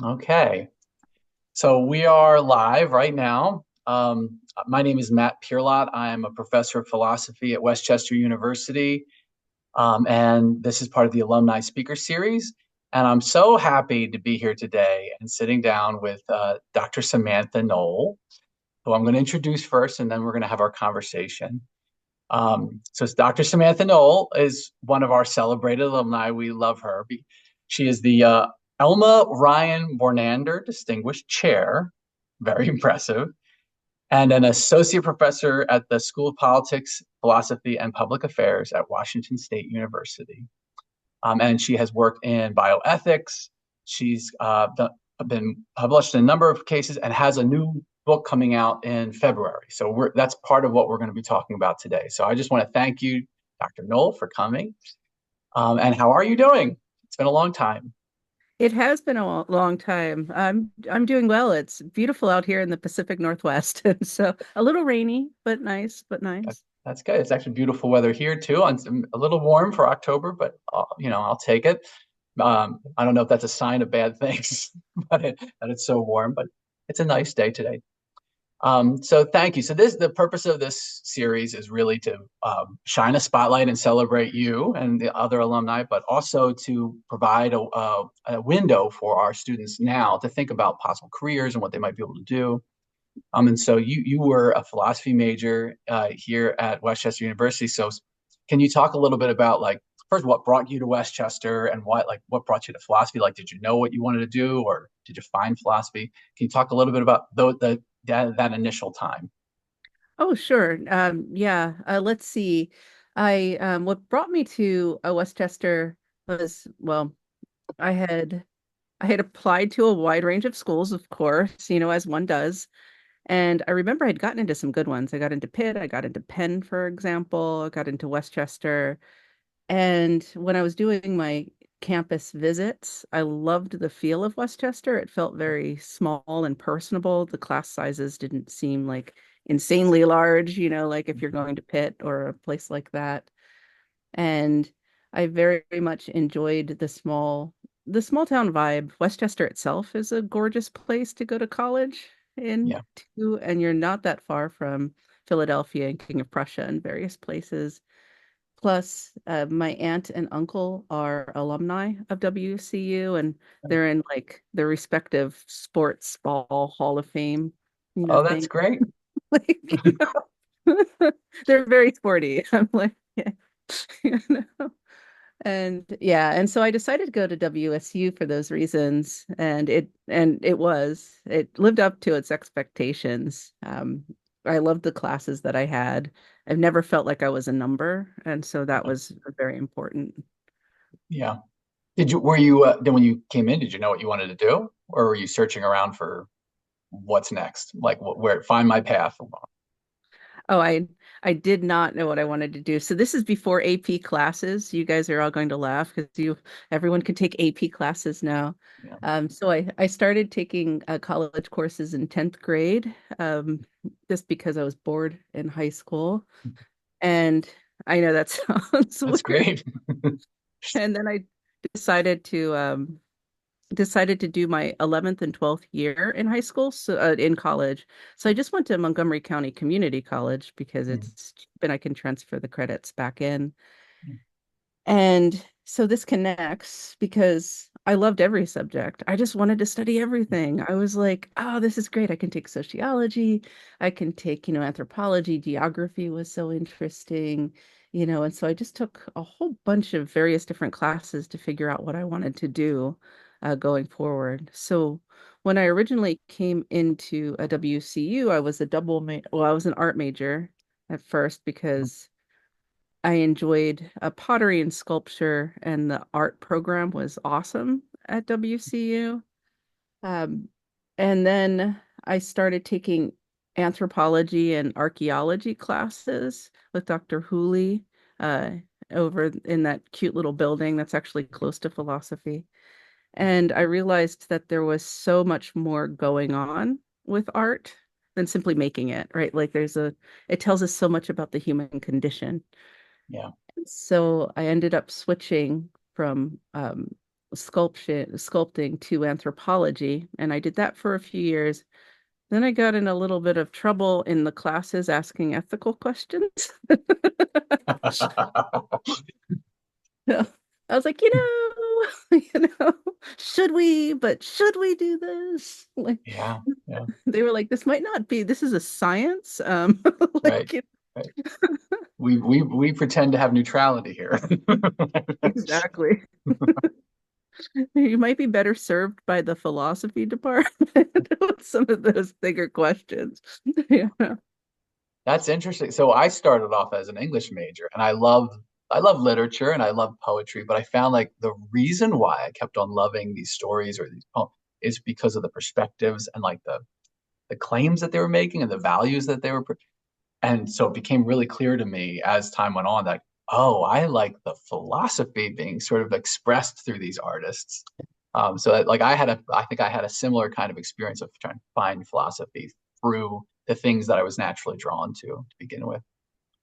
Okay, so we are live right now. My name is Matt Pierlott. I am a professor of philosophy at Westchester University, and this is part of the Alumni Speaker Series. And I'm so happy to be here today and sitting down with Dr. Samantha Noll, who I'm going to introduce first, and then we're going to have our conversation. So Dr. Samantha Noll is one of our celebrated alumni. We love her. She is the Elma Ryan-Bordander Distinguished Chair, very impressive, and an associate professor at the School of Politics, Philosophy, and Public Affairs at Washington State University. And she has worked in bioethics. She's been published in a number of cases and has a new book coming out in February. So that's part of what we're going to be talking about today. So I just want to thank you, Dr. Noll, for coming. And how are you doing? It's been a long time. It has been a long time. I'm doing well. It's beautiful out here in the Pacific Northwest, and so a little rainy, but nice, but nice. That's good. It's actually beautiful weather here too. And a little warm for October, but I'll take it. I don't know if that's a sign of bad things, that it's so warm, but it's a nice day today. So thank you. So the purpose of this series is really to shine a spotlight and celebrate you and the other alumni, but also to provide a window for our students now to think about possible careers and what they might be able to do. And so you were a philosophy major here at Westchester University. So can you talk a little bit about like first what brought you to Westchester and what brought you to philosophy? Like, did you know what you wanted to do, or did you find philosophy? Can you talk a little bit about that initial time? Oh, sure. Yeah. Let's see. I What brought me to Westchester was, well, I had I had applied to a wide range of schools, of course, as one does. And I remember I'd gotten into some good ones. I got into Pitt, I got into Penn, for example, I got into Westchester. And when I was doing my campus visits, I loved the feel of Westchester. It felt very small and personable. The class sizes didn't seem like insanely large, like if you're going to Pitt or a place like that. And I very much enjoyed the small town vibe. Westchester itself is a gorgeous place to go to college Yeah. into, and you're not that far from Philadelphia and King of Prussia and various places. Plus, my aunt and uncle are alumni of WCU, and they're in like their respective sports ball Hall of Fame, Oh, that's thing. great. Like, they're very sporty. I'm like, yeah, you know. And yeah, and so I decided to go to WSU for those reasons, and it lived up to its expectations. I loved the classes that I had. I've never felt like I was a number, and so that was very important. Yeah. Were you then when you came in, did you know what you wanted to do, or were you searching around for what's next, like where find my path? Oh, I did not know what I wanted to do. So this is before AP classes. You guys are all going to laugh because you everyone can take AP classes now. Yeah. So I started taking college courses in 10th grade, just because I was bored in high school. And I know that sounds That's weird. great. And then I decided to um, decided to do my 11th and 12th year in high school, so in college. So I just went to Montgomery County Community College because Mm. it's cheap and I can transfer the credits back in. And so this connects because I loved every subject. I just wanted to study everything. I was like, oh, this is great. I can take sociology, I can take, anthropology, geography was so interesting, and so I just took a whole bunch of various different classes to figure out what I wanted to do going forward. So when I originally came into a WCU, I was I was an art major at first because I enjoyed pottery and sculpture, and the art program was awesome at WCU. Um, and then I started taking anthropology and archaeology classes with Dr. Hooley uh, over in that cute little building that's actually close to philosophy. And I realized that there was so much more going on with art than simply making it, right? Like it tells us so much about the human condition. Yeah. So I ended up switching from sculpting to anthropology, and I did that for a few years. Then I got in a little bit of trouble in the classes asking ethical questions. So I was like, should we, but should we do this? Like Yeah, yeah, they were like, this might not be, this is a science. right, Like right. We pretend to have neutrality here. exactly. You might be better served by the philosophy department with some of those bigger questions. Yeah. That's interesting. So I started off as an English major, and I love literature and I love poetry, but I found like the reason why I kept on loving these stories or these poems is because of the perspectives and like the claims that they were making and the values that they were. And so it became really clear to me as time went on that, oh, I like the philosophy being sort of expressed through these artists. So that, like I think I had a similar kind of experience of trying to find philosophy through the things that I was naturally drawn to begin with.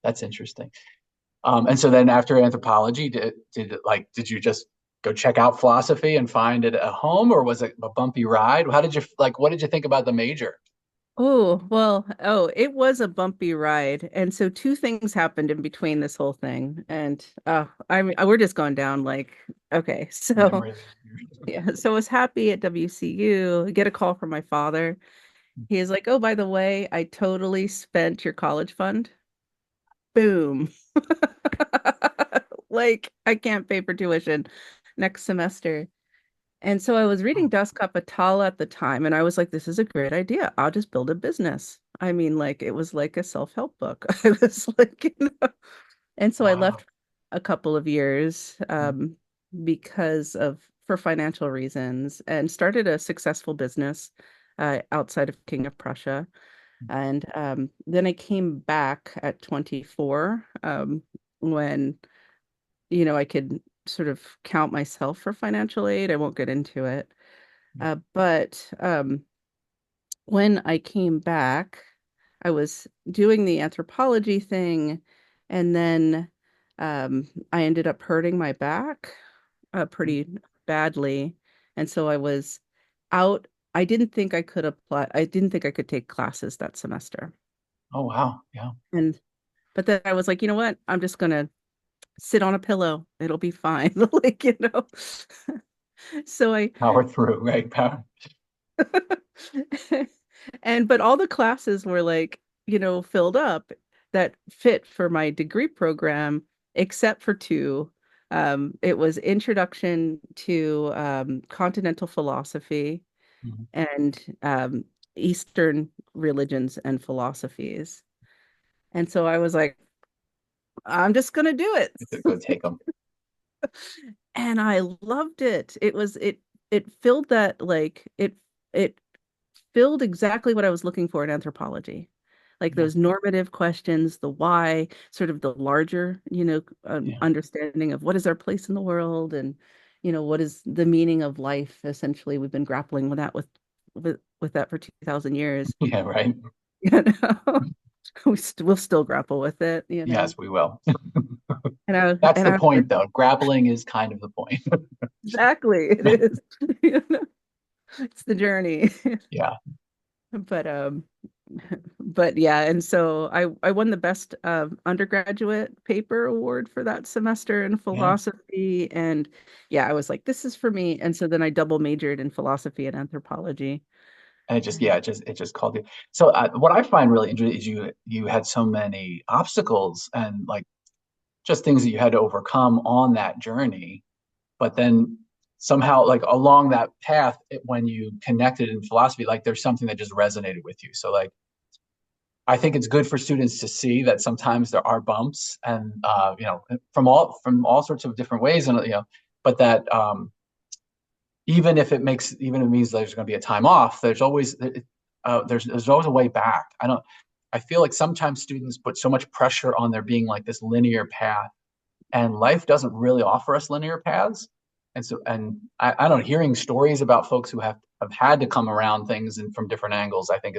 That's interesting. And so then after anthropology, did you just go check out philosophy and find it at home, or was it a bumpy ride? How did you like? What did you think about the major? It was a bumpy ride. And so two things happened in between this whole thing. And I mean, we're just going down like, okay. So Memory. yeah, so I was happy at WCU, get a call from my father. He is like, oh, by the way, I totally spent your college fund. Boom. Like, I can't pay for tuition next semester. And so I was reading Oh, Das Kapital at the time, and I was like, this is a great idea. I'll just build a business. I mean, like, it was like a self-help book. I was like, And so I wow. left a couple of years because for financial reasons and started a successful business outside of King of Prussia. And then I came back at 24 when I could sort of count myself for financial aid. I won't get into it. But when I came back, I was doing the anthropology thing, and then I ended up hurting my back pretty badly. And so I was out. I didn't think I could apply. I didn't think I could take classes that semester. Oh, wow. Yeah. And but then I was like, you know what? I'm just gonna sit on a pillow. It'll be fine. Like. So I Power through, right? Power. but all the classes were like, filled up that fit for my degree program, except for two. It was Introduction to Continental Philosophy Mhm. and Eastern Religions and Philosophies. And so I was like, I'm just gonna do it. Go take them. And I loved it. It filled that like it filled exactly what I was looking for in anthropology. Like Yeah. those normative questions, the why, sort of the larger, Yeah. understanding of what is our place in the world and, what is the meaning of life. Essentially, we've been grappling with that with that for 2000 years. Yeah, right. You know, we'll still grapple with it. Yes, we will. And I That's and the I point, though. Grappling is kind of the point. exactly it is. You know, it's the journey. Yeah. But but yeah, and so I won the best undergraduate paper award for that semester in Yeah. philosophy, and yeah, I was like, this is for me. And so then I double majored in philosophy and anthropology. And it just called you. So what I find really interesting is you had so many obstacles and like just things that you had to overcome on that journey. But then somehow, like along that path, when you connected in philosophy, like there's something that just resonated with you. So like I think it's good for students to see that sometimes there are bumps and from all sorts of different ways and but that even if it means there's going to be a time off, there's always a way back. I feel like sometimes students put so much pressure on there being like this linear path, and life doesn't really offer us linear paths. And I don't know, hearing stories about folks who have had to come around things and from different angles, I think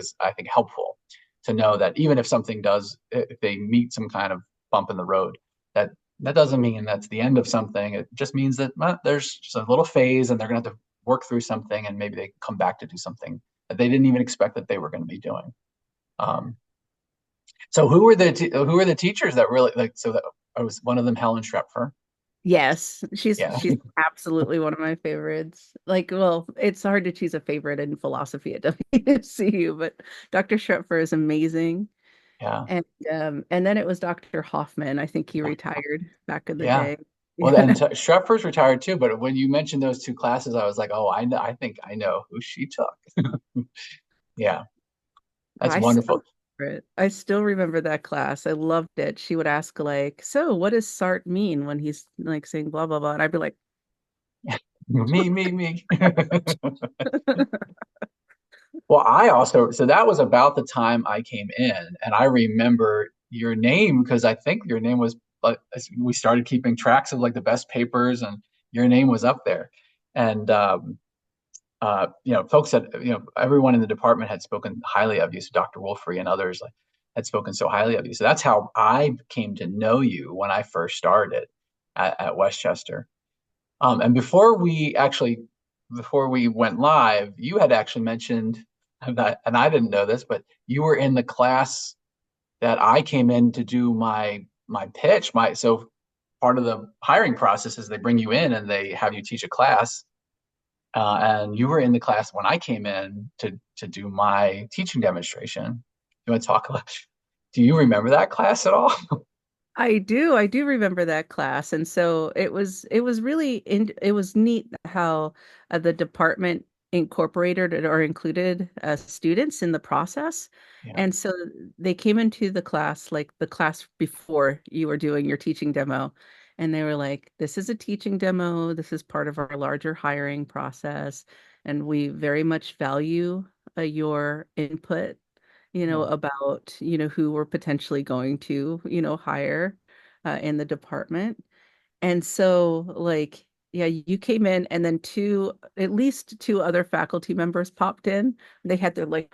helpful to know that even if something does, if they meet some kind of bump in the road, that That doesn't mean that's the end of something. It just means that there's just a little phase and they're going to have to work through something and maybe they come back to do something that they didn't even expect that they were going to be doing. Um, so who were the teachers that really like? So that I was one of them, Helen Schrepfer. Yes, Yeah, she's absolutely one of my favorites. Like, well, it's hard to choose a favorite in philosophy at WCU, but Dr. Schroepfer is amazing. yeah, And then it was Dr. Hoffman. I think he retired back in the yeah. day. Well, and Yeah. Schrepfer's retired too. But when you mentioned those two classes, I was like, oh, I know, I think I know who she took. Yeah, that's I still wonderful. remember it. I still remember that class. I loved it. She would ask like, "So, what does Sartre mean when he's like saying blah blah blah?" And I'd be like, Me. Well, I also, so that was about the time I came in, and I remember your name because I think your name was, we started keeping tracks of like the best papers, and your name was up there. And, folks that, everyone in the department had spoken highly of you. So Dr. Wolfrey and others like had spoken so highly of you. So that's how I came to know you when I first started at Westchester. And before we went live, you had actually mentioned that, and I didn't know this, but you were in the class that I came in to do my pitch. So part of the hiring process is they bring you in and they have you teach a class. And you were in the class when I came in to do my teaching demonstration. You want to talk about? Do you remember that class at all? I do remember that class. And so it was really it was neat how the department incorporated or included students in the process. Yeah, And so they came into the class, like the class before you were doing your teaching demo, and they were like, "This is a teaching demo. This is part of our larger hiring process, and we very much value your input, yeah. about, who we're potentially going to, hire in the department." And so, like, yeah, you came in, and then at least two other faculty members popped in. They had their like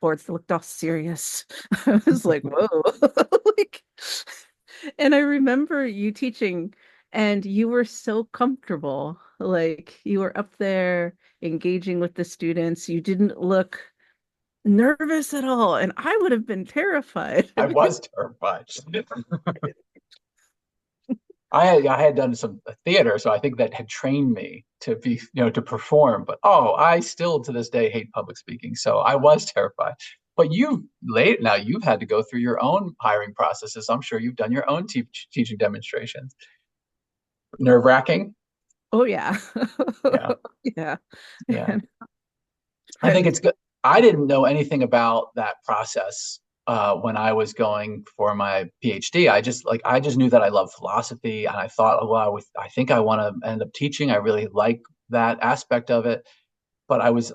boards that looked all serious. I was like, whoa. Like, and I remember you teaching, and you were so comfortable. Like, you were up there engaging with the students. You didn't look nervous at all, and I would have been terrified. I I mean, was terrified. I had done some theater, so I think that had trained me to be, to perform. But oh, I still to this day hate public speaking, so I was terrified. But now you've had to go through your own hiring processes. I'm sure you've done your own teaching demonstrations. Nerve-wracking? oh yeah. Yeah, Yeah. yeah. And I think I'm it's good. I didn't know anything about that process when I was going for my PhD. I just knew that I love philosophy, and I thought, oh, well, I think I want to end up teaching. I really like that aspect of it. But I was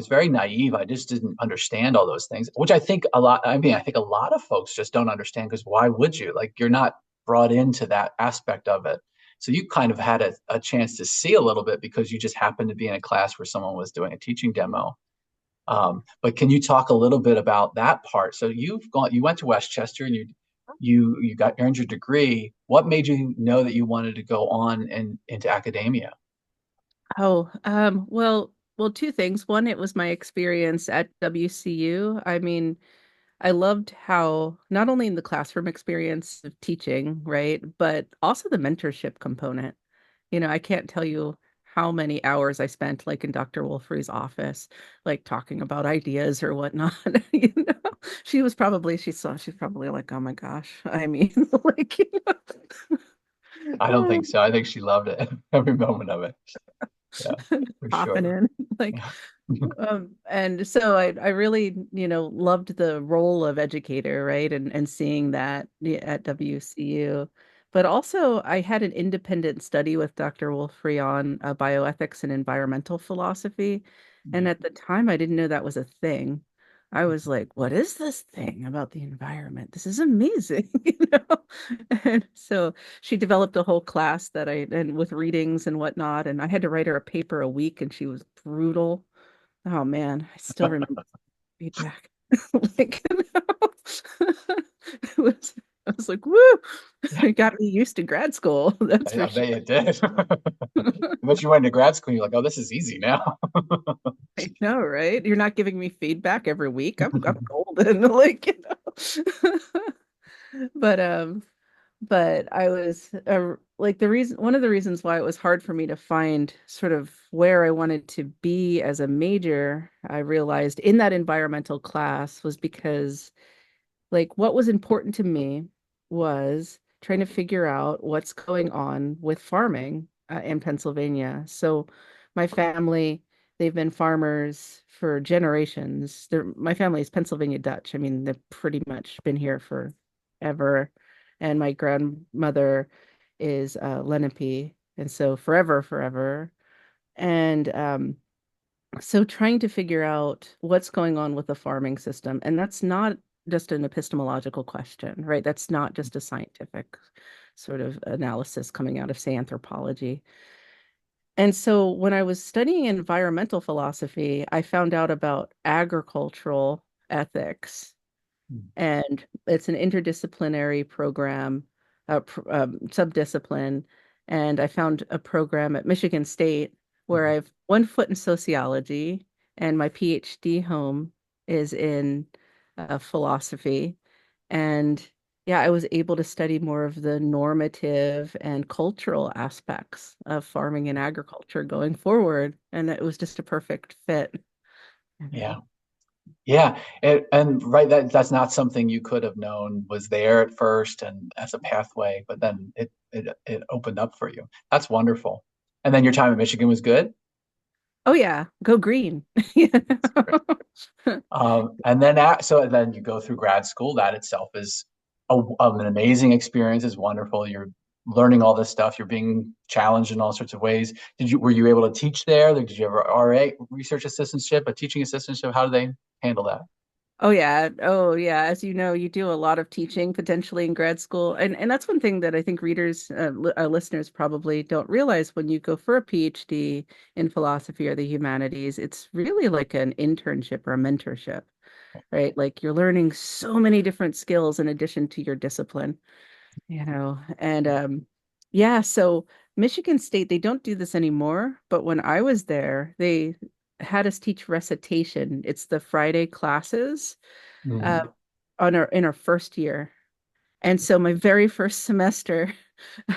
very naive. I just didn't understand all those things, which I think a lot. I mean, I think a lot of folks just don't understand because why would you? Like, you're not brought into that aspect of it. So you kind of had a chance to see a little bit because you just happened to be in a class where someone was doing a teaching demo. But can you talk a little bit about that part? So you went to Westchester and you earned your degree. What made you know that you wanted to go on and into academia? oh, well, two things. One, it was my experience at WCU. I mean, I loved how not only in the classroom experience of teaching, right, but also the mentorship component. I can't tell you how many hours I spent like in Dr. Wolfrey's office, like talking about ideas or whatnot. You know, she's probably like, oh my gosh. I mean, like, I don't think so. I think she loved it every moment of it. Yeah, for popping sure. in. Like, Yeah. and so I really, loved the role of educator, right? And seeing that at WCU. But also I had an independent study with Dr. Wolfrey on bioethics and environmental philosophy. And at the time I didn't know that was a thing. I was like, what is this thing about the environment? This is amazing, And so she developed a whole class and with readings and whatnot, and I had to write her a paper a week, and she was brutal. Oh man, I still remember feedback. Like, it was. I was like, woo, it got me used to grad school, that's for I sure. bet it did. Once you went into grad school, you're like, oh, this is easy now. I know, right? You're not giving me feedback every week. I'm golden, like, But I was like the reason one of the reasons why it was hard for me to find sort of where I wanted to be as a major, I realized in that environmental class was because like what was important to me was trying to figure out what's going on with farming in Pennsylvania. So my family, they've been farmers for generations. My family is Pennsylvania Dutch. I mean, they've pretty much been here forever. And my grandmother is Lenape, and so forever, forever. And so trying to figure out what's going on with the farming system, and that's not just an epistemological question, right? That's not just a scientific sort of analysis coming out of, say, anthropology. And so when I was studying environmental philosophy, I found out about agricultural ethics, and it's an interdisciplinary program, subdiscipline. And I found a program at Michigan State where I've one foot in sociology, and my PhD home is in philosophy. And yeah, I was able to study more of the normative and cultural aspects of farming and agriculture going forward. And it was just a perfect fit. You Yeah. know? Yeah. And right, that's not something you could have known was there at first and as a pathway, but then it opened up for you. That's wonderful. And then your time at Michigan was good. Oh yeah, go green. You That's great. know? And then so then you go through grad school. That itself is an amazing experience. It's wonderful. You're learning all this stuff. You're being challenged in all sorts of ways. Were you able to teach there? Like, did you ever RA research assistantship, a teaching assistantship? How do they handle that? Oh yeah. Oh yeah. As you know, you do a lot of teaching potentially in grad school. And that's one thing that I think readers, listeners probably don't realize when you go for a PhD in philosophy or the humanities, it's really like an internship or a mentorship, right? Like you're learning so many different skills in addition to your discipline. And yeah, so Michigan State, they don't do this anymore, but when I was there, they had us teach recitation. It's the Friday classes uh Mhm. on our in our first year. And so my very first semester,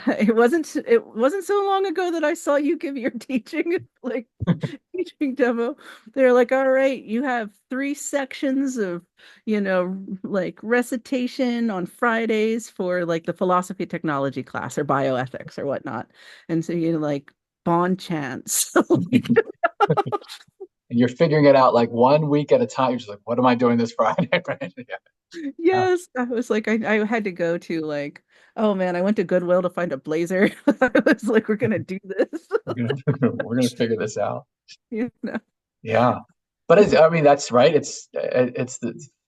it wasn't so long ago that I saw you give your teaching like teaching demo. They're like, all right, you have three sections of, like recitation on Fridays for like the philosophy technology class or bioethics or whatnot. And so like bond chance. Like, And you're figuring it out like 1 week at a time. You're just like, what am I doing this Friday? Right? Yeah. yes, I was like, I had to go to like, oh man, I went to Goodwill to find a blazer. I was like, we're gonna do this. We're gonna figure this out. You know? Yeah, but I mean that's right. It's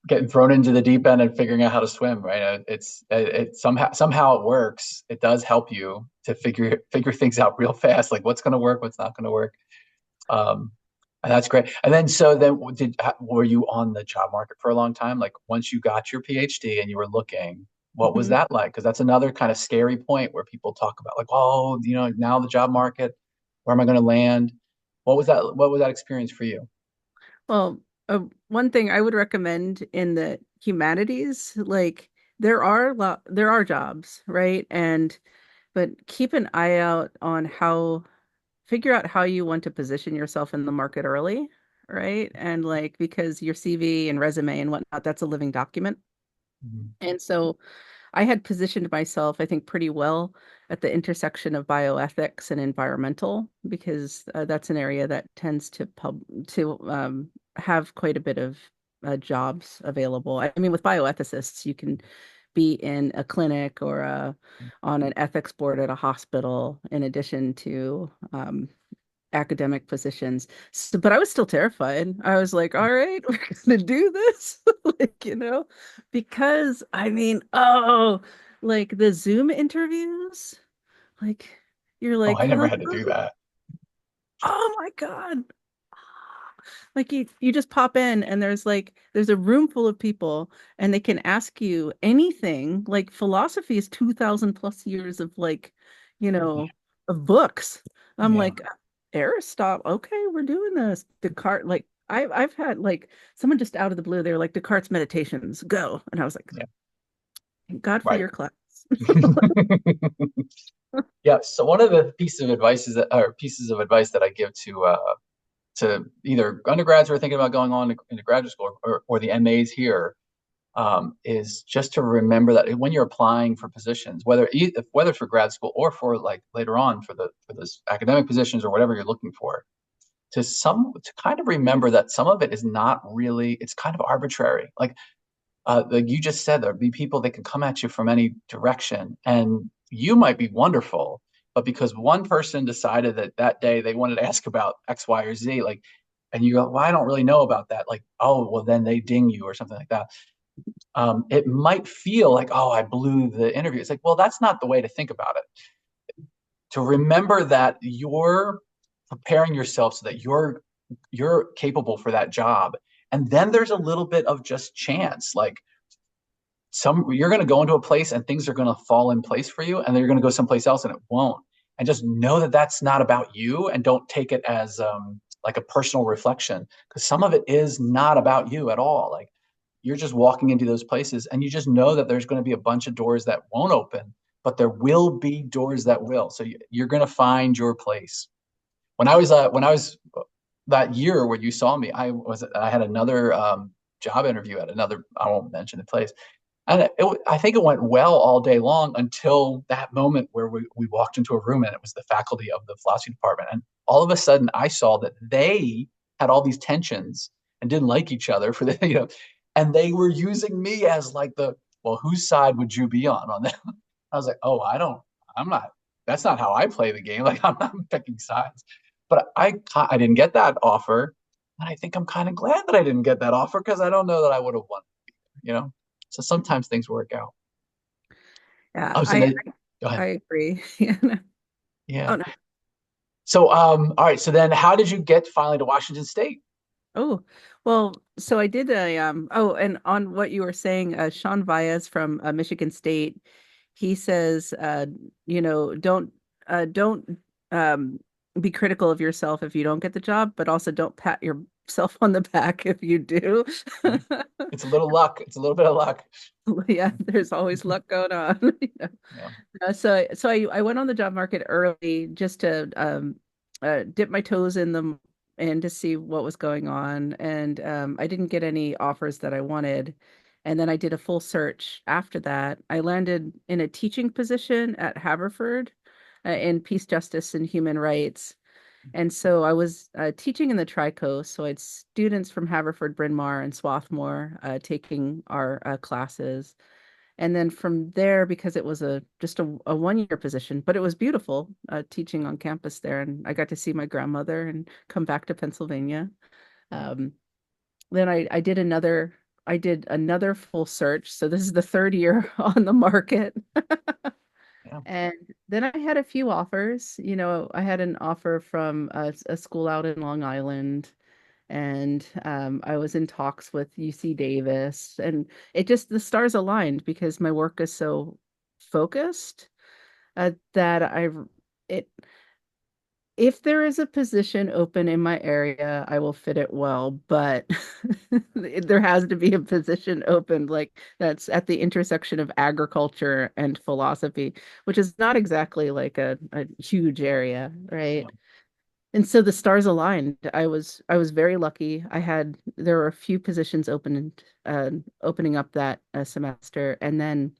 getting thrown into the deep end and figuring out how to swim, right? It somehow it works. It does help you to figure things out real fast, like what's going to work, what's not going to work. Um, and that's great. And then were you on the job market for a long time? Like once you got your PhD and you were looking, what was Mhm. that like? Because that's another kind of scary point where people talk about like, oh, now the job market, where am I going to land? What was that experience for you? Well, one thing I would recommend in the humanities, like there are jobs, right? And but keep an eye out on figure out how you want to position yourself in the market early, right? And like because your CV and resume and whatnot, that's a living document. Mhm. And so I had positioned myself, I think, pretty well at the intersection of bioethics and environmental because that's an area that tends to have quite a bit of jobs available. I mean, with bioethicists, you can be in a clinic or on an ethics board at a hospital, in addition to academic positions. So, but I was still terrified. I was like, all right, we're gonna do this. Like, because I mean, oh, like the Zoom interviews, like you're Oh, like, I never hello, had to do that. oh my God. Like you just pop in and there's a room full of people and they can ask you anything. Like philosophy is 2000 plus years of Yeah. of books. I'm Yeah. like, Aristotle, okay, we're doing this. Descartes, like I've had like someone just out of the blue, they were like, Descartes Meditations, go. And I was like, Yeah. thank God for Right. your class. Yeah. So one of the pieces of advice that I give to either undergrads who are thinking about going on into graduate school or the MAs here is just to remember that when you're applying for positions, whether it's for grad school or for like later on for this academic positions or whatever you're looking for, to kind of remember that some of it is not really, it's kind of arbitrary. Like you just said, there'll be people that can come at you from any direction, and you might be wonderful, but because one person decided that that day they wanted to ask about X, Y, or Z, like, and you go, well, I don't really know about that. Like, oh, well, then they ding you or something like that. It might feel like, oh, I blew the interview. It's like, well, that's not the way to think about it. To remember that you're preparing yourself so that you're capable for that job. And then there's a little bit of just chance. Like you're going to go into a place and things are going to fall in place for you, and then you're going to go someplace else and it won't. And just know that that's not about you, and don't take it as like a personal reflection, because some of it is not about you at all. Like you're just walking into those places and you just know that there's going to be a bunch of doors that won't open, but there will be doors that will. So you're going to find your place. When I was that year where you saw me, I had another job interview at another, I won't mention the place, and I think it went well all day long until that moment where we walked into a room and it was the faculty of the philosophy department. And all of a sudden I saw that they had all these tensions and didn't like each other for and they were using me as like well, whose side would you be on that? I was like, oh, I'm not, that's not how I play the game. Like I'm not picking sides. But I didn't get that offer. And I think I'm kind of glad that I didn't get that offer because I don't know that I would have won, you know? So sometimes things work out. Yeah, Oh, so then go I ahead. agree. Yeah. Yeah. Oh no. So all right. So then how did you get finally to Washington State? Oh, well, so I did oh, and on what you were saying, Sean Baez from Michigan State, he says don't um be critical of yourself if you don't get the job, but also don't pat yourself on the back if you do. Yeah. It's a little luck. It's a little bit of luck. Yeah, there's always luck going on. Yeah. So I went on the job market early just to dip my toes in them and to see what was going on. And I didn't get any offers that I wanted. And then I did a full search after that. I landed in a teaching position at Haverford in peace, justice, and human rights. And so I was teaching in the Tri-Coast. So I had students from Haverford, Bryn Mawr, and Swarthmore taking our classes. And then from there, because it was just a 1 year position, but it was beautiful teaching on campus there, and I got to see my grandmother and come back to Pennsylvania. Um, then I did another full search. So this is the third year on the market, Yeah. and then I had a few offers. I had an offer from a school out in Long Island, and I was in talks with UC Davis, and the stars aligned because my work is so focused that it if there is a position open in my area, I will fit it well, but there has to be a position open like that's at the intersection of agriculture and philosophy, which is not exactly like a huge area, Yeah. right? And so the stars aligned. I was very lucky. There were a few positions opening up that semester, and then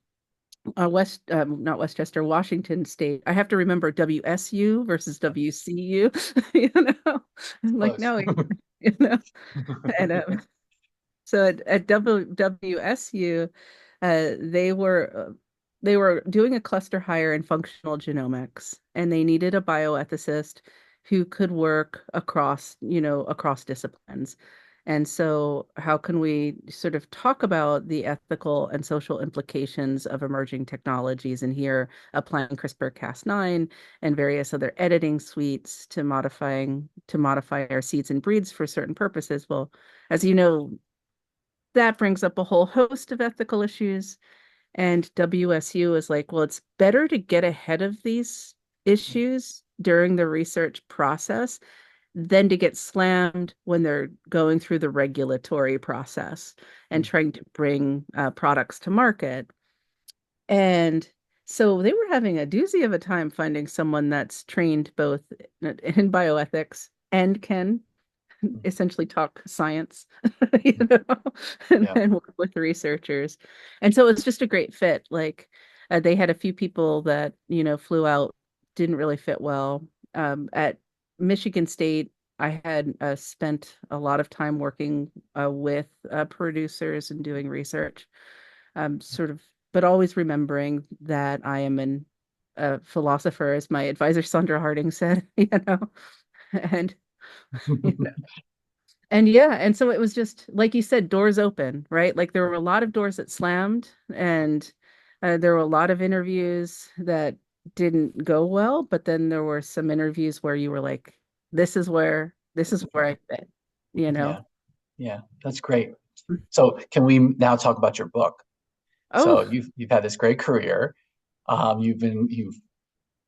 not Westchester, Washington State. I have to remember WSU versus Yeah. WCU. You know, It's I'm like close. no, you know, and so at WSU, they were doing a cluster hire in functional genomics, and they needed a bioethicist who could work across disciplines. And so, how can we sort of talk about the ethical and social implications of emerging technologies and here applying CRISPR-Cas9 and various other editing suites to modify our seeds and breeds for certain purposes? Well, as you know, that brings up a whole host of ethical issues. And WSU is like, well, it's better to get ahead of these issues during the research process than to get slammed when they're going through the regulatory process and trying to bring products to market. And so they were having a doozy of a time finding someone that's trained both in bioethics and can essentially talk science, you know, Yeah. and work with researchers. And so it's just a great fit. Like they had a few people that, flew out, didn't really fit well. At Michigan State, I had spent a lot of time working with producers and doing research, sort of, but always remembering that I am a philosopher, as my advisor Sandra Harding said, and And yeah, and so it was just like you said, doors open, right? Like there were a lot of doors that slammed, and there were a lot of interviews that didn't go well, but then there were some interviews where you were like, this is where I fit, you know? Yeah. Yeah. That's great. So can we now talk about your book? So Oh, you've had this great career.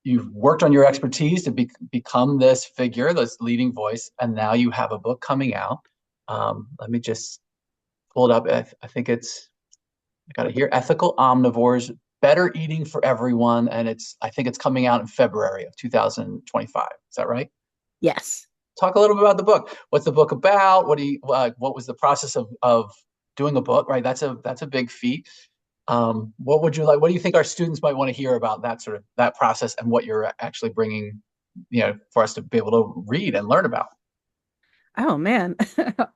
You've worked on your expertise to become this figure, this leading voice, and now you have a book coming out. Let me just pull it up. I think I got it here. Ethical Omnivores, Better Eating for Everyone, and I think it's coming out in February of 2025. Is that right? yes. Talk a little bit about the book. What's the book about? What was the process of doing a book? Right, that's a big feat. What would you like? What do you think our students might want to hear about that process and what you're actually bringing, for us to be able to read and learn about? Oh man,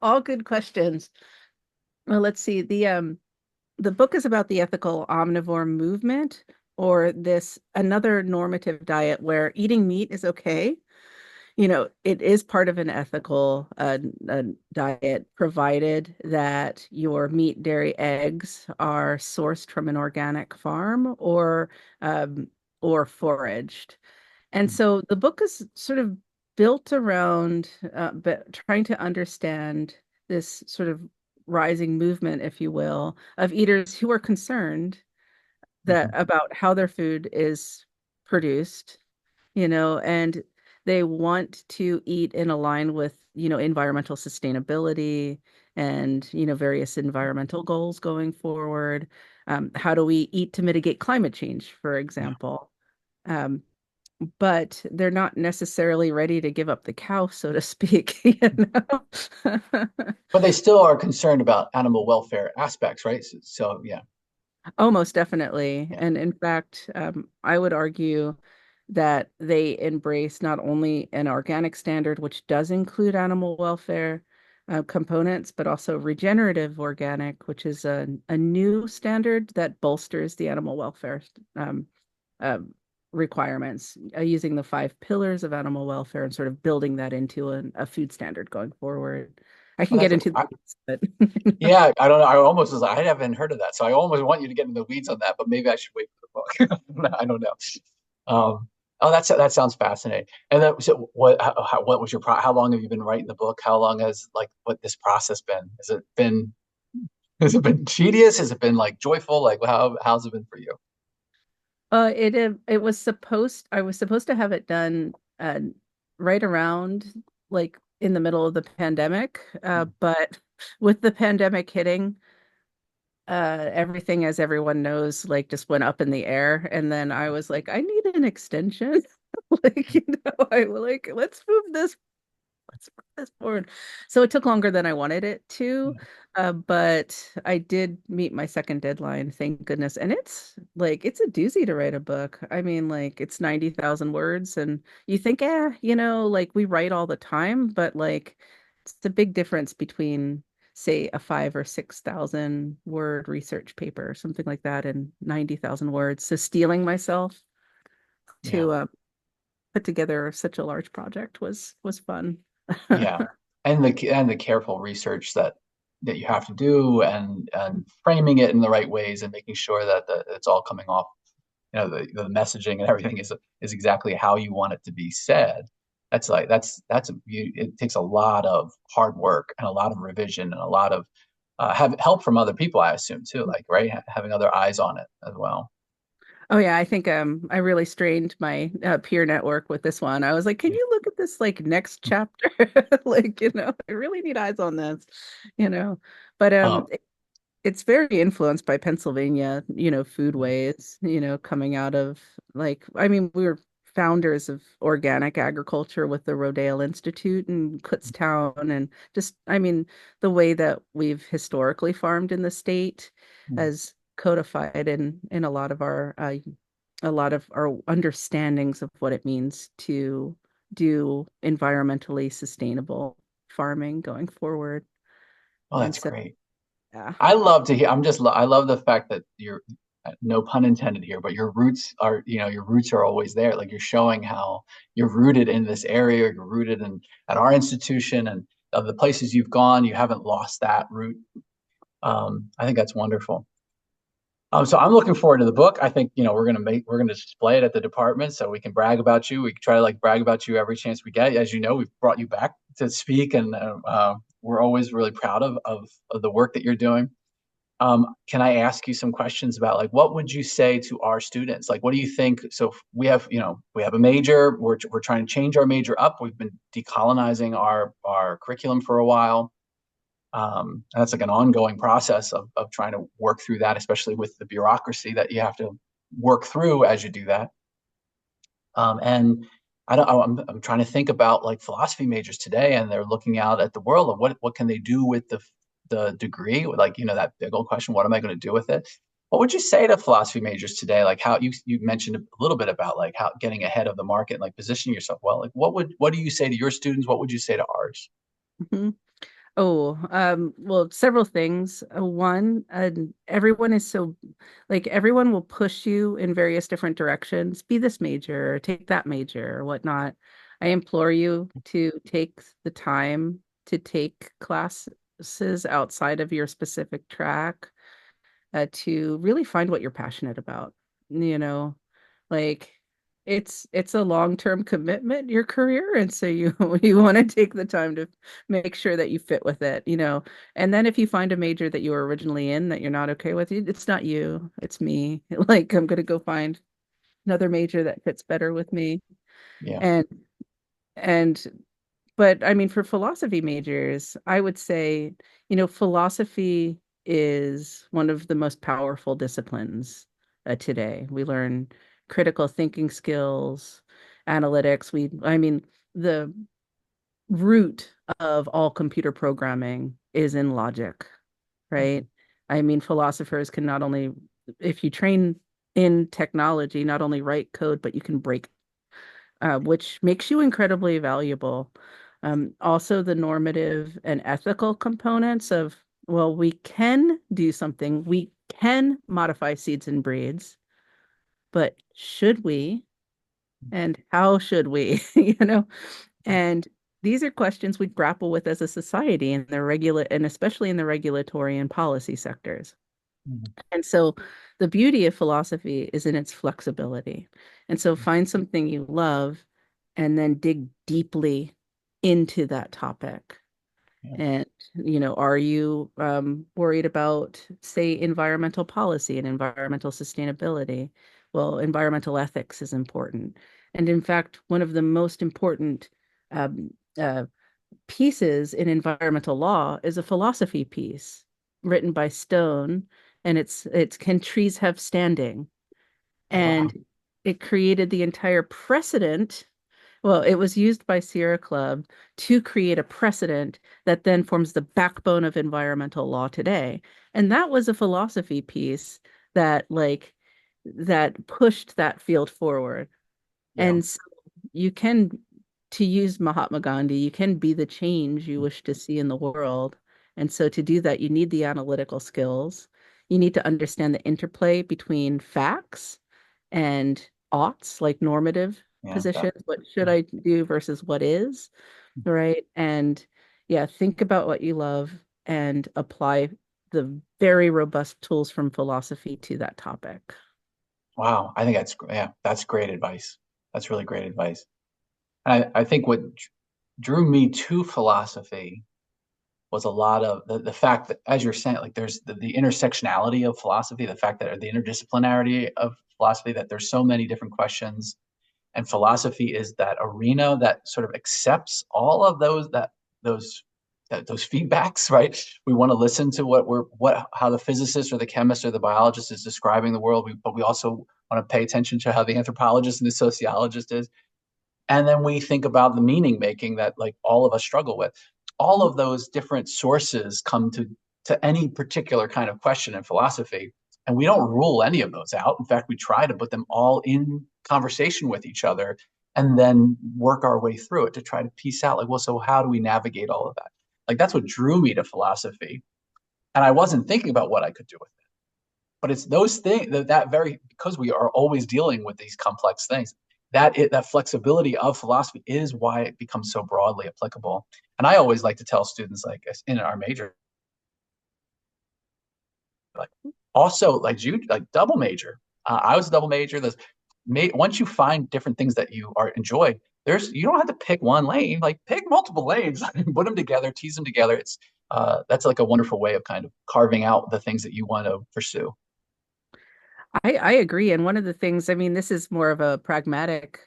all good questions. Well, let's see. The book is about the ethical omnivore movement, or this another normative diet where eating meat is okay. It is part of an ethical diet, provided that your meat, dairy, eggs are sourced from an organic farm um, or foraged. And so the book is sort of built around but trying to understand this sort of rising movement, if you will, of eaters who are concerned that Mhm. about how their food is produced, and they want to eat in align with, environmental sustainability and, various environmental goals going forward. How do we eat to mitigate climate change, for Yeah, example? Um, but they're not necessarily ready to give up the cow, so to speak, but they still are concerned about animal welfare aspects, right? So yeah, Oh, most definitely. yeah, And in fact, I would argue that they embrace not only an organic standard, which does include animal welfare components, but also regenerative organic, which is a new standard that bolsters the animal welfare um, uh, requirements, using the five pillars of animal welfare and sort of building that into a food standard going forward. I can well, get into the weeds, but yeah. I don't know. I almost was. I haven't heard of that, so I almost want you to get in the weeds on that. But maybe I should wait for the book. I don't know. Oh, that sounds fascinating. And then, so what was how long have you been writing the book? How long has what this process been? Has it been tedious? Has it been like joyful? Like how's it been for you? it was I was supposed to have it done right around like in the middle of the pandemic, but with the pandemic hitting, everything, as everyone knows, like just went up in the air, and then I was like, I need an extension. Like, I like let's move this forward. So it took longer than I wanted it to, but I did meet my second deadline, thank goodness. And it's a doozy to write a book. I mean, like it's 90,000 words, and you think, like we write all the time, but like it's the big difference between, say, a 5 or 6,000 word research paper, something like that, and 90,000 words. So stealing myself Yeah, to put together such a large project was fun. yeah. and the careful research that you have to do, and framing it in the right ways, and making sure that it's all coming off, the messaging and everything is exactly how you want it to be said. It takes a lot of hard work and a lot of revision and a lot of have help from other people, I assume too, like, right, having other eyes on it as well. Oh yeah, I think I really strained my peer network with this one. I was like, "Can you look at this like next chapter?" Like, I really need eyes on this, you know. But Um, it's very influenced by Pennsylvania, foodways, coming out of like, I mean, we were founders of organic agriculture with the Rodale Institute in Kutztown, and just, I mean, the way that we've historically farmed in the state has codified in a lot of our understandings of what it means to do environmentally sustainable farming going forward. oh, And that's so, great. yeah. I love to hear. I love the fact that you're, no pun intended here, but your roots are always there. Like, you're showing how you're rooted in this area, you're rooted in at our institution, and of the places you've gone, you haven't lost that root. I think that's wonderful. So I'm looking forward to the book. I think, we're gonna display it at the department so we can brag about you. We try to like brag about you every chance we get. As you know, we've brought you back to speak, and we're always really proud of the work that you're doing. Can I ask you some questions about, like, what would you say to our students? Like, what do you think? So we have a major. We're trying to change our major up. We've been decolonizing our curriculum for a while. And that's like an ongoing process of trying to work through that, especially with the bureaucracy that you have to work through as you do that. And I'm trying to think about like philosophy majors today, and they're looking out at the world of what can they do with the degree, like, that big old question, what am I going to do with it? What would you say to philosophy majors today? Like, how you mentioned a little bit about like how getting ahead of the market and like positioning yourself well. Like, what do you say to your students? What would you say to ours? Mhm. Oh, well, several things. One, everyone is so, like, everyone will push you in various different directions. Be this major, or take that major, or whatnot. I implore you to take the time to take classes outside of your specific track, to really find what you're passionate about. You know, like it's a long-term commitment, your career, and so you you want to take the time to make sure that you fit with it. And then if you find a major that you were originally in that you're not okay with, it's not you, it's me. Like, I'm gonna go find another major that fits better with me. Yeah. And and but I mean, for philosophy majors, I would say, philosophy is one of the most powerful disciplines today. We learn critical thinking skills, analytics. I mean, the root of all computer programming is in logic, right? Mhm. I mean, philosophers can not only, if you train in technology, not only write code, but you can break, which makes you incredibly valuable. Also, the normative and ethical components of, well, we can do something, we can modify seeds and breeds, but should we? And how should we? And these are questions we grapple with as a society in the and especially in the regulatory and policy sectors. Mhm. And so the beauty of philosophy is in its flexibility. And so find something you love and then dig deeply into that topic. Yeah. And, are you worried about, say, environmental policy and environmental sustainability? Well, environmental ethics is important. And in fact, one of the most important um, uh, pieces in environmental law is a philosophy piece written by Stone, and it's Can Trees Have Standing? Oh, wow. And it created the entire precedent. Well, it was used by Sierra Club to create a precedent that then forms the backbone of environmental law today. And that was a philosophy piece that that pushed that field forward. Yeah. And so you can, to use Mahatma Gandhi, you can be the change you wish to see in the world. And so to do that, you need the analytical skills. You need to understand the interplay between facts and oughts, like normative Yeah. That. positions. What should I do versus what is, right? And yeah, think about what you love and apply the very robust tools from philosophy to that topic. Wow, I think yeah, that's great advice. That's really great advice. And I think what drew me to philosophy was a lot of the fact that, as you're saying, like there's the intersectionality of philosophy, the fact that the interdisciplinarity of philosophy, that there's so many different questions, and philosophy is that arena that sort of accepts all of those those feedbacks, right? We want to listen to what how the physicist or the chemist or the biologist is describing the world, but we also want to pay attention to how the anthropologist and the sociologist is. And then we think about the meaning making that like all of us struggle with. All of those different sources come to any particular kind of question in philosophy, and we don't rule any of those out. In fact, we try to put them all in conversation with each other and then work our way through it to try to piece out like, well, so how do we navigate all of that? Like that's what drew me to philosophy, and I wasn't thinking about what I could do with it, but it's those things that very, because we are always dealing with these complex things, that flexibility of philosophy is why it becomes so broadly applicable. And I always like to tell students, like in our major, like also like you, like double major. I was a double major. Once you find different things that you are enjoy, there's you don't have to pick one lane. Like pick multiple lanes, put them together, tease them together. It's that's like a wonderful way of kind of carving out the things that you want to pursue. I agree. And one of the things, I mean, this is more of a pragmatic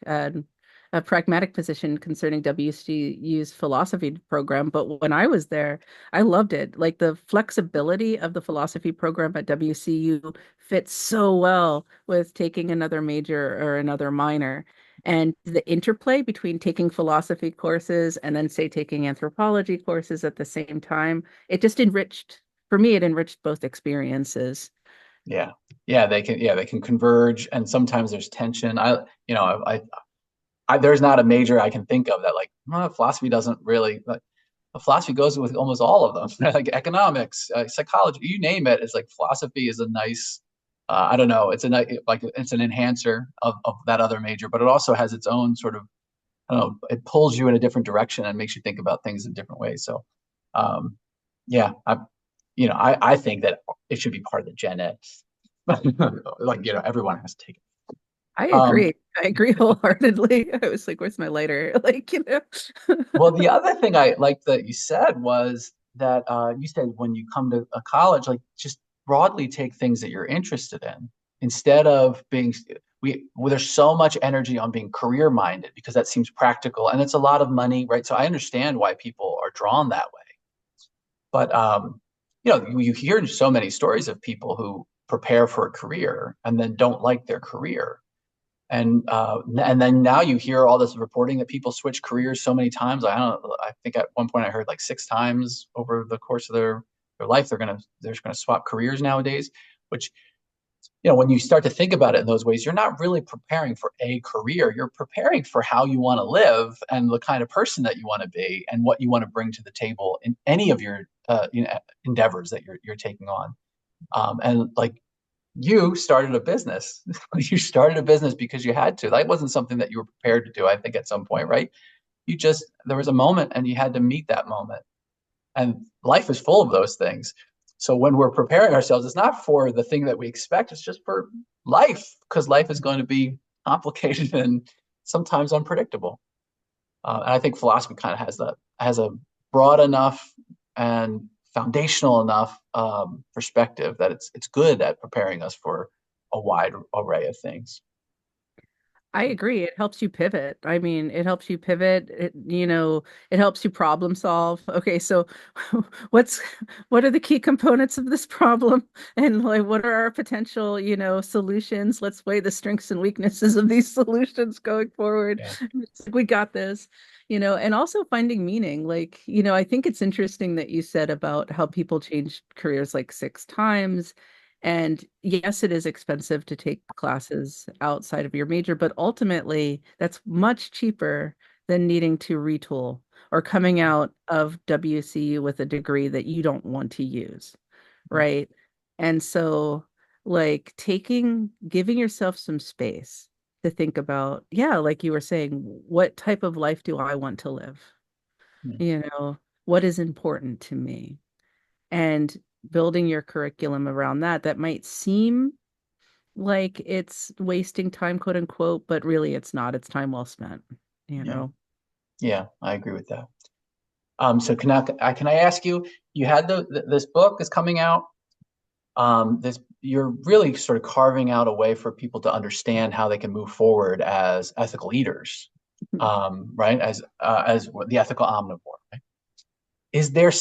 position concerning WCU's philosophy program. But when I was there, I loved it. Like the flexibility of the philosophy program at WCU fits so well with taking another major or another minor. And the interplay between taking philosophy courses and then, say, taking anthropology courses at the same time, it just enriched, for me, it enriched both experiences. Yeah. Yeah, they can converge, and sometimes there's tension. You know, there's not a major I can think of that like philosophy doesn't really like, philosophy goes with almost all of them, like economics, psychology, you name it. It's like philosophy is a nice, I don't know, it's a like it's an enhancer of that other major, but it also has its own sort of, I don't know, it pulls you in a different direction and makes you think about things in different ways. So, um, yeah, I think that it should be part of the gen ed. Like, everyone has to take it. I Um, agree. I agree wholeheartedly. I was like, where's my lighter? Like, you know. well, the other thing I liked that you said was that you said when you come to a college, like just broadly take things that you're interested in instead of being, well, there's so much energy on being career minded because that seems practical and it's a lot of money, right? So I understand why people are drawn that way. But you hear so many stories of people who prepare for a career and then don't like their career. And then now you hear all this reporting that people switch careers so many times. I don't know. I think at one point I heard like 6 times over the course of their life they're gonna swap careers nowadays. Which, when you start to think about it in those ways, you're not really preparing for a career. You're preparing for how you want to live and the kind of person that you want to be and what you want to bring to the table in any of your endeavors that you're taking on. And like you started a business. You started a business because you had to. That wasn't something that you were prepared to do, I think, at some point, right? There was a moment and you had to meet that moment. And life is full of those things. So when we're preparing ourselves, it's not for the thing that we expect, it's just for life, because life is going to be complicated and sometimes unpredictable. And I think philosophy kind of has a broad enough and foundational enough perspective that it's good at preparing us for a wide array of things. I agree. It helps you pivot. I mean, it helps you pivot. It helps you problem solve. Okay, so what's what are the key components of this problem? And like what are our potential, solutions? Let's weigh the strengths and weaknesses of these solutions going forward. Yeah. It's like, we got this. And also finding meaning. Like, I think it's interesting that you said about how people change careers like 6 times. And yes, it is expensive to take classes outside of your major, but ultimately that's much cheaper than needing to retool or coming out of WCU with a degree that you don't want to use, right? And so, like, giving yourself some space to think about, yeah, like you were saying, what type of life do I want to live? Mhm. You know, what is important to me, and building your curriculum around that. That might seem like it's wasting time, quote unquote, but really it's not. It's time well spent, you Yeah. know. Yeah, I agree with that. So can I ask you, you had this book is coming out. This you're really sort of carving out a way for people to understand how they can move forward as ethical eaters, right? As the ethical omnivore. Right? Is there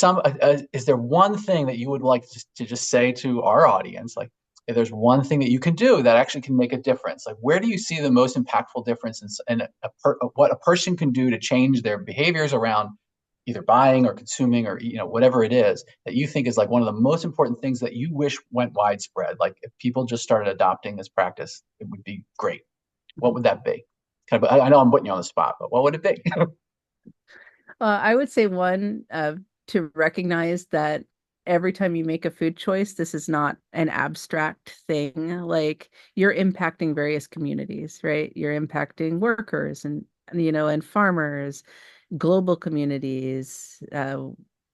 one thing that you would like to just say to our audience, like if there's one thing that you can do that actually can make a difference, like where do you see the most impactful difference in what a person can do to change their behaviors around either buying or consuming or whatever it is that you think is like one of the most important things that you wish went widespread, like if people just started adopting this practice it would be great. What would that be? I know I'm putting you on the spot, but what would it be? I would say one, to recognize that every time you make a food choice, this is not an abstract thing. Like you're impacting various communities, right? You're impacting workers and farmers, global communities,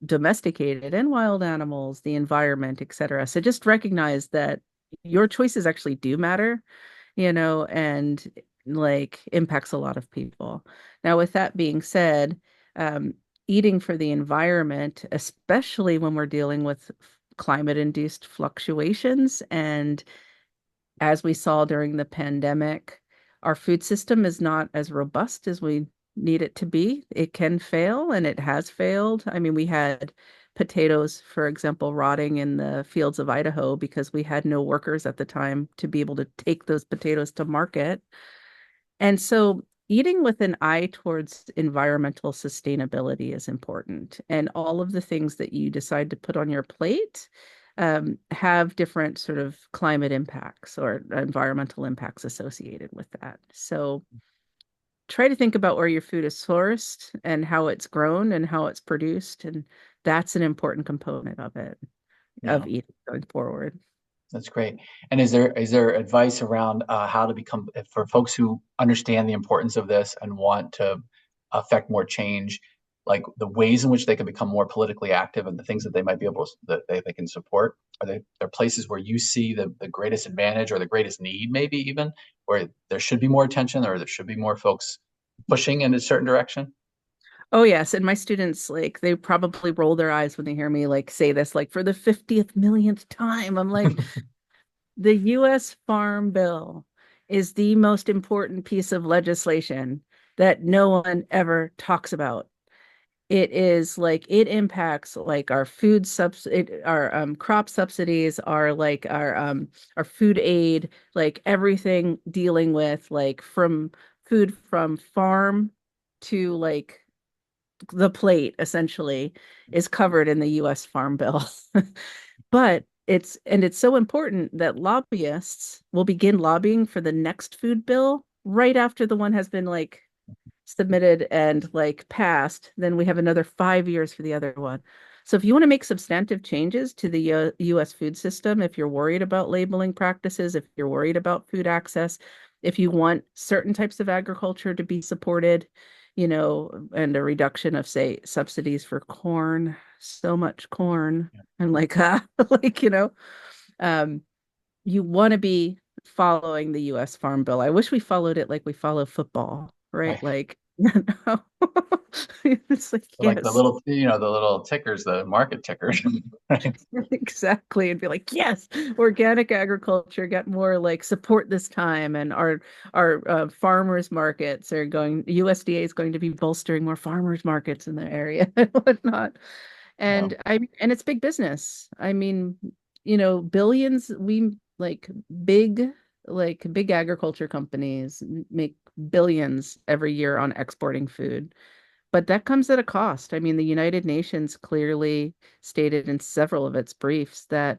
domesticated and wild animals, the environment, etc. So just recognize that your choices actually do matter, and like impacts a lot of people. Now, with that being said, um, eating for the environment, especially when we're dealing with climate-induced fluctuations, and as we saw during the pandemic, our food system is not as robust as we need it to be. It can fail, and it has failed. I mean, we had potatoes, for example, rotting in the fields of Idaho because we had no workers at the time to be able to take those potatoes to market. And so eating with an eye towards environmental sustainability is important. And all of the things that you decide to put on your plate have different sort of climate impacts or environmental impacts associated with that. So try to think about where your food is sourced and how it's grown and how it's produced. And that's an important component of it, Yeah. of eating going forward. That's great. And is there advice around how to become for folks who understand the importance of this and want to affect more change, like the ways in which they can become more politically active and the things that they might be able to that they can support? Are there places where you see the greatest advantage or the greatest need, maybe even where there should be more attention or there should be more folks pushing in a certain direction? Oh yes, and my students like they probably roll their eyes when they hear me like say this like for the 50th millionth time. I'm like, the US Farm Bill is the most important piece of legislation that no one ever talks about. It is like it impacts like our our crop subsidies, our food aid, like everything dealing with like from food from farm to like the plate essentially is covered in the US Farm Bill. But it's so important that lobbyists will begin lobbying for the next food bill right after the one has been like submitted and like passed. Then we have another 5 years for the other one. So if you want to make substantive changes to the US food system, if you're worried about labeling practices, if you're worried about food access, if you want certain types of agriculture to be supported, and a reduction of, say, subsidies for corn, so much corn. I'm like, like, um, you want to be following the US Farm Bill. I wish we followed it like we follow football, right? Right. Like, it's like, Like yes, the little tickers, the market tickers. Right. exactly. And be like, yes, organic agriculture, get more like support this time. And our farmers markets are USDA is going to be bolstering more farmers markets in the area and whatnot. Yeah. And it's big business. I mean, billions, we big big agriculture companies make billions every year on exporting food. But that comes at a cost. I mean, the United Nations clearly stated in several of its briefs that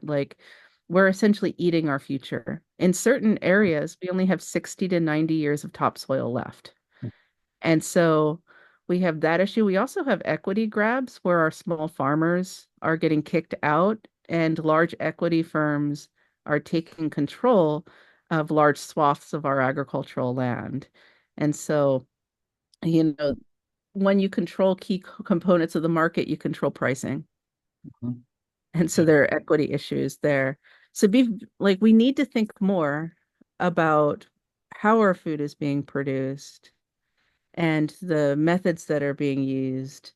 we're essentially eating our future. In certain areas, we only have 60 to 90 years of topsoil left. And so we have that issue. We also have equity grabs where our small farmers are getting kicked out and large equity firms are taking control of large swaths of our agricultural land. And so, you know, when you control key components of the market, you control pricing. Mhm. And so Yeah, there are equity issues there. So we need to think more about how our food is being produced and the methods that are being used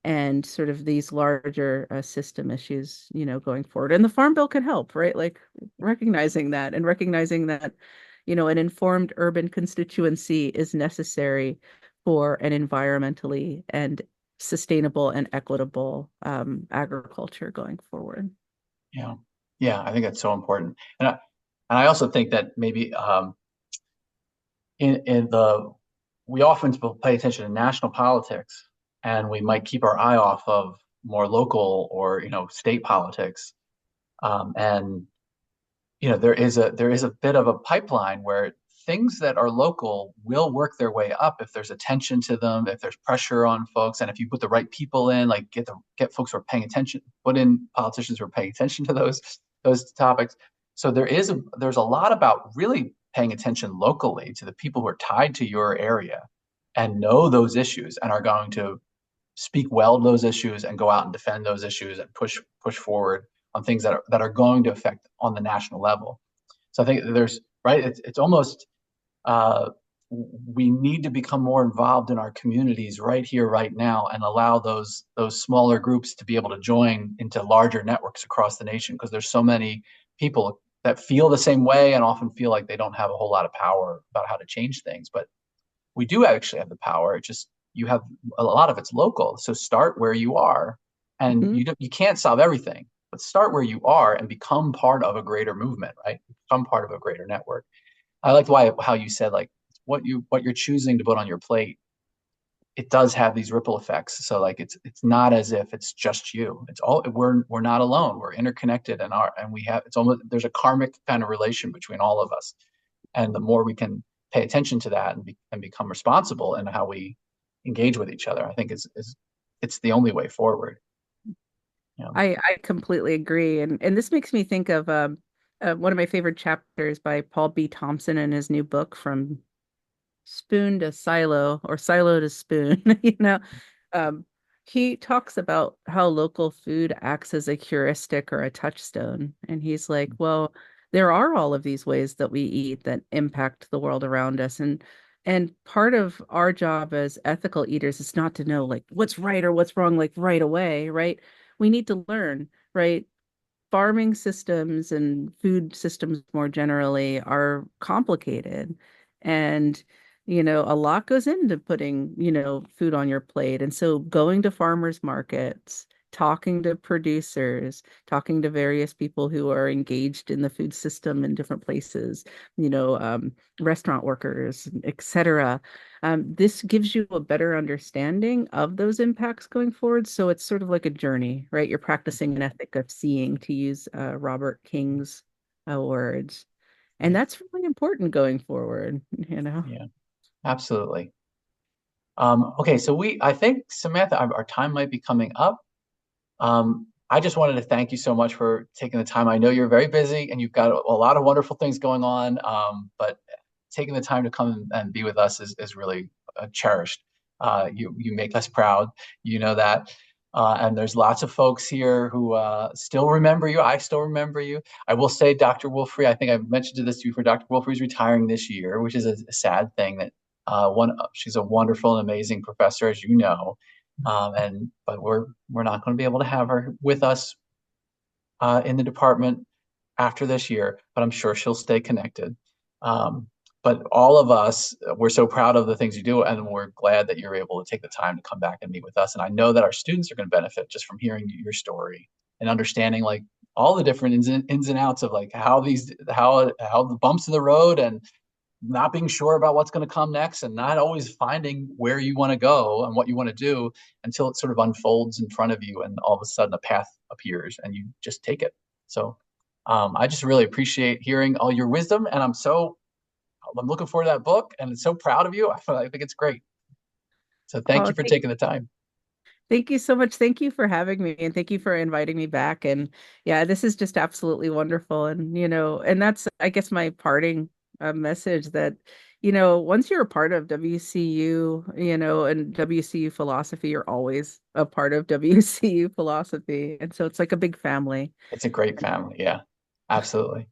and sort of these larger system issues, going forward. And the Farm Bill can help, right? Like recognizing that, an informed urban constituency is necessary for an environmentally and sustainable and equitable agriculture going forward. yeah, yeah. I think that's so important, and I also think that maybe in the we often will pay attention to national politics, and we might keep our eye off of more local or state politics. And there is a bit of a pipeline where things that are local will work their way up if there's attention to them, if there's pressure on folks, and if you put the right people in, like get folks who are paying attention, put in politicians who are paying attention to those topics. So there's a lot about really paying attention locally to the people who are tied to your area and know those issues and are going to speak well to those issues and go out and defend those issues and push forward on things that are going to affect on the national level. So I think there's right. It's almost uh, we need to become more involved in our communities right here, right now, and allow those smaller groups to be able to join into larger networks across the nation because there's so many people that feel the same way and often feel like they don't have a whole lot of power about how to change things. But we do actually have the power. It just you have a lot of it's local. So start where you are, and Mhm. you can't solve everything, but start where you are and become part of a greater movement, right? Become part of a greater network. I liked why how you said like what you're choosing to put on your plate. It does have these ripple effects. So like it's not as if it's just you. It's all we're not alone. We're interconnected and we have it's almost there's a karmic kind of relation between all of us. And the more we can pay attention to that and become responsible in how we engage with each other, I think is it's the only way forward. You know? I completely agree. And this makes me think of one of my favorite chapters by Paul B. Thompson in his new book, From Spoon to Silo or Silo to Spoon. Um, he talks about how local food acts as a heuristic or a touchstone. And he's like, well, there are all of these ways that we eat that impact the world around us. And part of our job as ethical eaters is not to know like what's right or what's wrong like right away, right? We need to learn, right? Farming systems and food systems more generally are complicated. And, a lot goes into putting, food on your plate. And so going to farmers markets, talking to producers, talking to various people who are engaged in the food system in different places, restaurant workers, etc. This gives you a better understanding of those impacts going forward. So it's sort of like a journey, right? You're practicing an ethic of seeing, to use Robert King's words. And Yeah, that's really important going forward. yeah, absolutely. Okay, so I think Samantha, our time might be coming up. I just wanted to thank you so much for taking the time. I know you're very busy and you've got a lot of wonderful things going on, but taking the time to come and be with us is really cherished. You make us proud. You know that. And there's lots of folks here who still remember you. I still remember you. I will say, Dr. Wolfrey, I think I've mentioned this to you for Dr. Wolfrey's retiring this year, which is a sad thing that she's a wonderful and amazing professor, as you know. But we're not going to be able to have her with us in the department after this year, but I'm sure she'll stay connected. Um, but all of us, we're so proud of the things you do, and we're glad that you're able to take the time to come back and meet with us. And I know that our students are going to benefit just from hearing your story and understanding like all the different ins and outs of like how the bumps in the road and not being sure about what's going to come next and not always finding where you want to go and what you want to do until it sort of unfolds in front of you and all of a sudden a path appears and you just take it. So I just really appreciate hearing all your wisdom and I'm looking forward to that book and I'm so proud of you. I think it's great. So thank Oh, you for taking the time. thank you so much. Thank you for having me and thank you for inviting me back. And yeah, this is just absolutely wonderful. And that's, I guess, my parting message that, once you're a part of WCU, and WCU philosophy, you're always a part of WCU philosophy. And so it's like a big family. It's a great family. Yeah, absolutely.